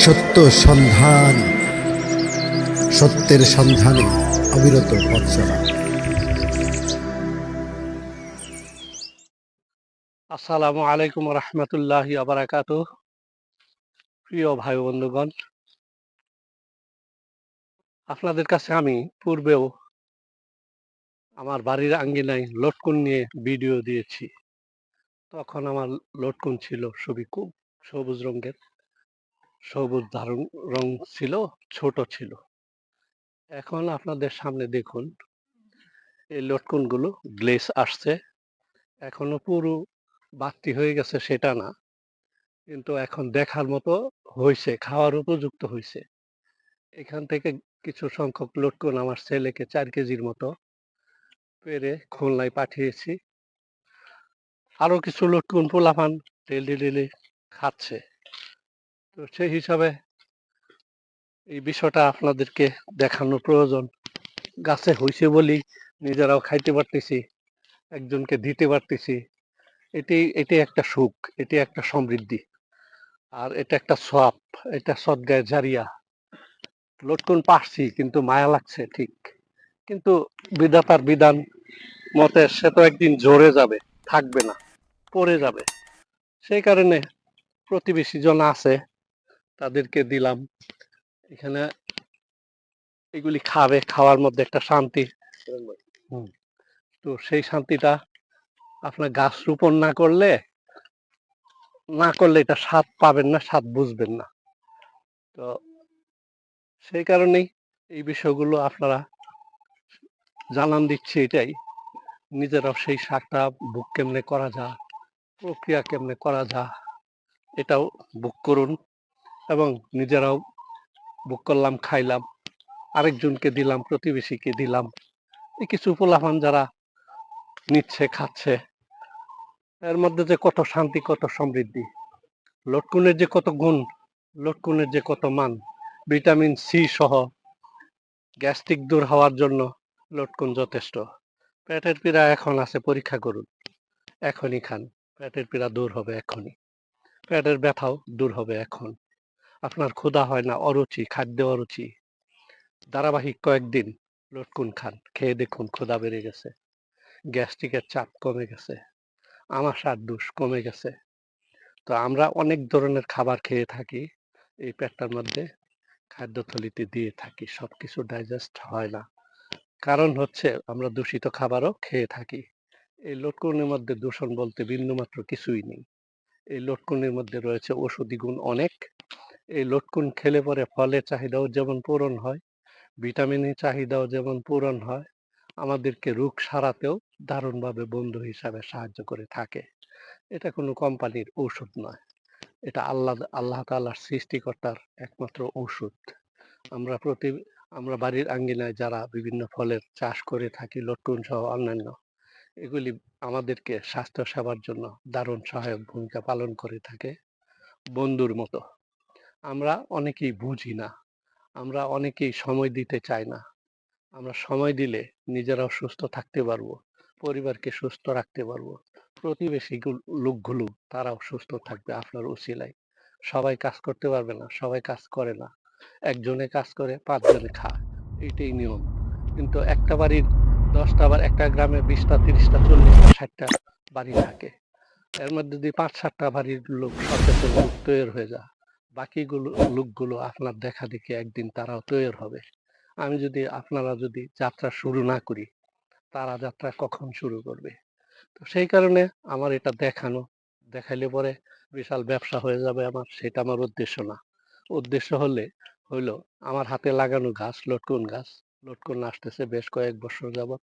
সত্য সন্ধান, সত্যের সন্ধানে অবিরত পথ চলা। আসসালামু আলাইকুম রহমতুল্লাহি আবরাকাতুহ। প্রিয় ভাই বন্ধুগণ, আপনাদের কাছে আমি পূর্বেও আমার বাড়ির আঙ্গিনায় লটকন নিয়ে ভিডিও দিয়েছি। তখন আমার লটকন ছিল খুব সবুজ রঙের, সবুজ ধারণ রং ছিল, ছোট ছিল। এখন আপনাদের সামনে দেখুন, এই লটকনগুলো গ্লেজ আসছে। এখনো পুরো বাতি হয়ে গেছে সেটা না, কিন্তু এখন দেখার মতো হয়েছে, খাওয়ার উপযুক্ত হয়েছে। এখান থেকে কিছু সংখ্যক লটকন আমার ছেলেকে 4 কেজির মতো পেরে খুলনায় পাঠিয়েছি। আরো কিছু লটকন পোলাপান ডেলি ডেলি খাচ্ছে। তো সেই হিসাবে এই বিষয়টা আপনাদেরকে দেখানো প্রয়োজন। গাছে হইছে বলি নিজেরাও খাইতে পারতেছি, একজনকে দিতে পারতেছি। এটি একটা সুখ, এটি একটা সমৃদ্ধি, আর এটা একটা সওয়াব, এটা সদগায়ে জারিয়া। লটকন পারছি কিন্তু মায়া লাগছে ঠিক, কিন্তু বিধাতার বিধান মতে সে তো একদিন ঝরে যাবে, থাকবে না, পড়ে যাবে। সেই কারণে প্রতিবেশী জন আছে, তাদেরকে দিলাম। এখানে এগুলি খাবে, খাওয়ার মধ্যে একটা শান্তি। তো সেই শান্তিটা আপনার গাছ রোপণ না করলে এটা স্বাদ পাবেন না, স্বাদ বুঝবেন না। তো সেই কারণেই এই বিষয়গুলো আপনারা জানান দিচ্ছি, এটাই নিজেরাও সেই শাকটা বুক কেমনে করা যায়, প্রক্রিয়া কেমনে করা যায়, এটাও বুক করুন এবং নিজেরাও বুক করলাম, খাইলাম, আরেকজনকে দিলাম, প্রতিবেশীকে দিলাম। এই কিছু পোলাপান যারা নিচ্ছে, খাচ্ছে, এর মধ্যে যে কত শান্তি, কত সমৃদ্ধি, লটকনের যে কত গুণ, লটকনের যে কত মান, ভিটামিন সি সহ গ্যাস্ট্রিক দূর হওয়ার জন্য লটকন যথেষ্ট। পেটের পীড়া এখন আছে, পরীক্ষা করুন, এখনই খান, পেটের পীড়া দূর হবে এখনই, পেটের ব্যথাও দূর হবে এখন। আপনার ক্ষুধা হয় না, অরুচি, খাদ্য অরুচি, ধারাবাহিক কয়েকদিন লটকন খান, খেয়ে দেখুন ক্ষুধা বেড়ে গেছে, গ্যাস্ট্রিকের চাপ কমে গেছে, আমাশার দোষ কমে গেছে। তো আমরা অনেক ধরনের খাবার খেয়ে থাকি, এই পেটটার মধ্যে খাদ্যথলিতে দিয়ে থাকি, সবকিছু ডাইজেস্ট হয় না। কারণ হচ্ছে আমরা দূষিত খাবারও খেয়ে থাকি। এই লটকনের মধ্যে দূষণ বলতে বিন্দুমাত্র কিছুই নেই। এই লটকনের মধ্যে রয়েছে ঔষধি গুণ অনেক। এই লটকন খেলে পরে ফলের চাহিদাও যেমন পূরণ হয়, ভিটামিনের চাহিদাও যেমন পূরণ হয়, আমাদেরকে রোগ সারাতেও দারুণভাবে বন্ধু হিসাবে সাহায্য করে থাকে। এটা কোনো কোম্পানির ঔষধ নয়, এটা আল্লাহ তাআলার সৃষ্টিকর্তার একমাত্র ঔষধ। আমরা আমরা বাড়ির আঙ্গিনায় যারা বিভিন্ন ফলের চাষ করে থাকি, লটকন সহ অন্যান্য, এগুলি আমাদেরকে স্বাস্থ্য সেবার জন্য দারুণ সহায়ক ভূমিকা পালন করে থাকে, বন্ধুর মতো। আমরা অনেকেই বুঝি না, আমরা অনেকেই সময় দিতে চাই না। আমরা সময় দিলে নিজেরাও সুস্থ থাকতে পারবো, পরিবারকে সুস্থ রাখতে পারবো, প্রতিবেশী লোকগুলো তারাও সুস্থ থাকবে আপনার উছিলায়। সবাই কাজ করতে পারবে না, সবাই কাজ করে না, একজনে কাজ করে 5 জনে খায়, এইটাই নিয়ম। কিন্তু একটা বাড়ির 10টা, আবার একটা গ্রামে 20টা, 30টা, 40টা, 60টা বাড়ি থাকে, এর মধ্যে যদি 5-7টা বাড়ির লোক সচেতন লোক তৈরি হয়ে যায়, বাকিগুলো লোকগুলো আপনার দেখা দেখি একদিন তারাও তৈরি হবে। আপনারা যদি যাত্রা শুরু না করি, তারা যাত্রা কখন শুরু করবে? তো সেই কারণে আমার এটা দেখানো, দেখাইলে পরে বিশাল ব্যবসা হয়ে যাবে আমার, সেটা আমার উদ্দেশ্য না। উদ্দেশ্য হইলো আমার হাতে লাগানো গাছ, লটকন গাছ, লটকন আসতেছে বেশ কয়েক বছর যাবত।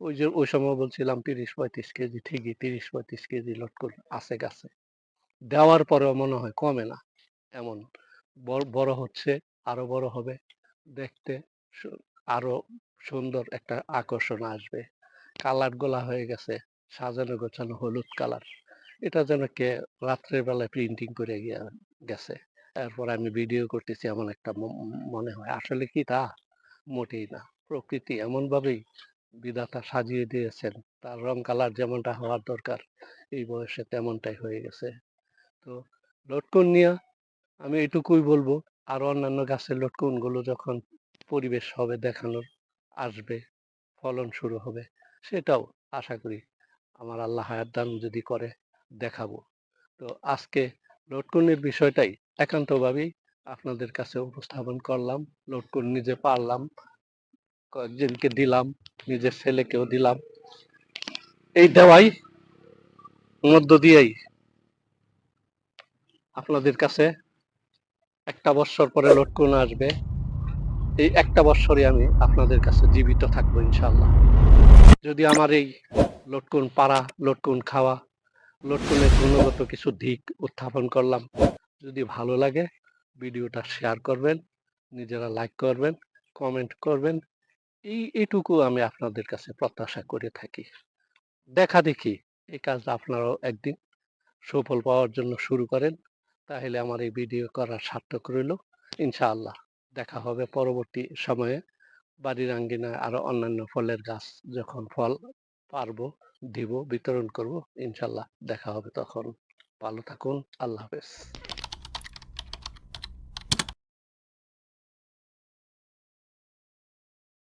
ওই যে ওই সময় বলছিলাম 30-35 কেজি, ঠিকই 30-35 কেজি লটকন আছে গাছে। দেওয়ার পরেও মনে হয় কমে না, এমন বড় বড় হচ্ছে, আরো বড় হবে, দেখতে আরো সুন্দর একটা আকর্ষণ আসবে। কালার গোলা হয়ে গেছে, সাজানো গোছানো হলুদ কালার, এটা যেন কে রাত্রের বেলায় প্রিন্টিং করে গেছে, এরপর আমি ভিডিও করতেছি, এমন একটা মনে হয়। আসলে কি তা? মোটেই না। প্রকৃতি এমন ভাবেই বিধাতা সাজিয়ে দিয়েছেন, তার রং কালার যেমনটা হওয়ার দরকার এই বয়সে তেমনটাই হয়ে গেছে। তো লটকন নিয়ে আমি এটুকুই বলবো, আর অন্যান্য গাছের লটকনগুলো যখন পরিবেশ হবে দেখানোর, আসবে, ফলন শুরু হবে, সেটাও আশা করি আমার আল্লাহ হায়াত দান যদি করে দেখাবো। তো আজকে লটকনের বিষয়টাই একান্তভাবেই আপনাদের কাছে উপস্থাপন করলাম। লটকন নিজে পারলাম, কয়েকজনকে দিলাম, নিজের ছেলেকেও দিলাম। এই দেওয়াই মধ্য দিয়েই আপনাদের কাছে একটা বছর পরে লটকন আসবে। এই একটা বছরই আমি আপনাদের কাছে জীবিত থাকবো ইনশাল্লাহ। যদি আমার এই লটকন পাড়া, লটকন খাওয়া, লটকনের গুণগত কিছু দিক উত্থাপন করলাম, যদি ভালো লাগে ভিডিওটা শেয়ার করবেন, নিজেরা লাইক করবেন, কমেন্ট করবেন, এইটুকু আমি আপনাদের কাছে প্রত্যাশা করে থাকি। দেখা দেখি এই কাজটা আপনারাও একদিন সুফল পাওয়ার জন্য শুরু করেন, তাহলে আমার এই ভিডিও করার সার্থক রইল। ইনশাআল্লাহ দেখা হবে পরবর্তী সময়ে। বাড়ির আঙ্গিনায় আরো অন্যান্য ফলের গাছ যখন ফল পারবো, দিব, বিতরণ করব, ইনশাআল্লাহ দেখা হবে তখন। ভালো থাকুন, আল্লাহ হাফেজ।